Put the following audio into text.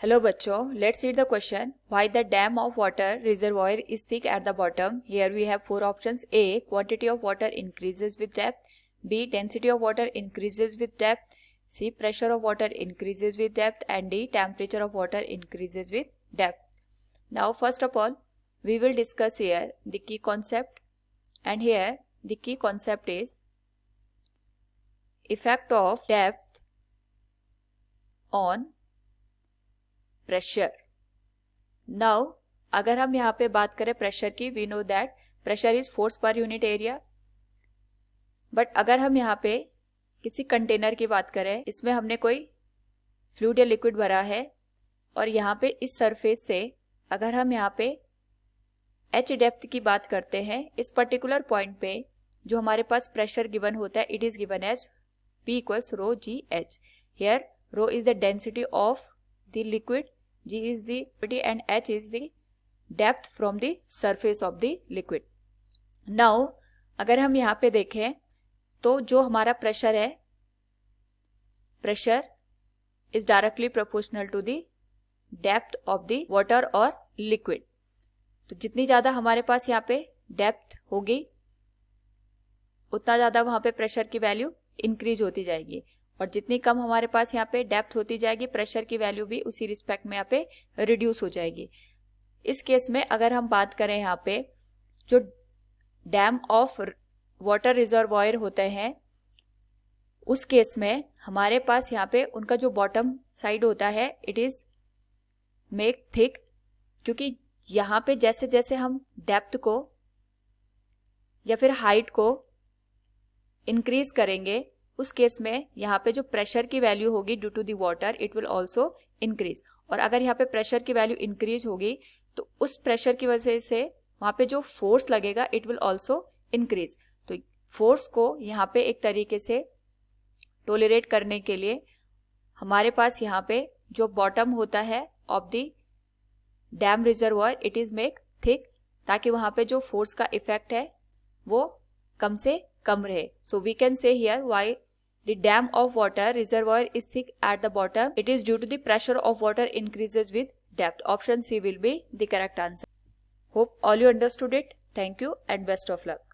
Hello बच्चों, let's read the question. Why the dam of water reservoir is thick at the bottom? Here we have four options. A. Quantity of water increases with depth. B. Density of water increases with depth. C. Pressure of water increases with depth. And D. Temperature of water increases with depth. Now first of all, we will discuss here the key concept. And here the key concept is effect of depth on pressure. Now अगर हम यहाँ पे बात करें pressure की, we know that pressure is force per unit area. But अगर हम यहाँ पे किसी कंटेनर की बात करें, इसमें हमने कोई फ्लूइड या लिक्विड भरा है और यहाँ पे इस सरफेस से अगर हम यहाँ पे एच डेप्थ की बात करते हैं, इस पर्टिकुलर पॉइंट पे जो हमारे पास प्रेशर गिवन होता है, it is given as P equals rho G H. Here rho is the density of the liquid, G is the density and H is the depth from the surface of the liquid. Now अगर हम यहाँ पे देखें तो जो हमारा pressure है, pressure is directly proportional to the depth of the water or liquid. तो जितनी ज़्यादा हमारे पास यहाँ पे डेप्थ होगी उतना ज़्यादा वहाँ पे प्रेशर की वैल्यू इंक्रीज होती जाएगी, और जितनी कम हमारे पास यहाँ पे डेप्थ होती जाएगी प्रेशर की वैल्यू भी उसी रिस्पेक्ट में यहाँ पे रिड्यूस हो जाएगी. इस केस में अगर हम बात करें यहाँ पे जो डैम ऑफ वाटर रिजर्वॉयर होते हैं, उस केस में हमारे पास यहाँ पे उनका जो बॉटम साइड होता है इट इज मेक थिक, क्योंकि यहाँ पे जैसे जैसे हम डेप्थ को या फिर हाइट को इंक्रीज करेंगे, उस केस में यहाँ पे जो प्रेशर की वैल्यू होगी due to the water it will also increase. और अगर यहाँ पे प्रेशर की वैल्यू इंक्रीज होगी तो उस प्रेशर की वजह से वहाँ पे जो फोर्स लगेगा इट विल ऑल्सो इंक्रीज. तो फोर्स को यहाँ पे एक तरीके से टोलरेट करने के लिए हमारे पास यहाँ पे जो बॉटम होता है of the dam reservoir it is make thick, ताकि वहाँ पे जो फोर्स का इफेक्ट है वो कम से कम रहे. So we can say here why the dam of water reservoir is thick at the bottom. It is due to the pressure of water increases with depth. Option C will be the correct answer. Hope all you understood it. Thank you and best of luck.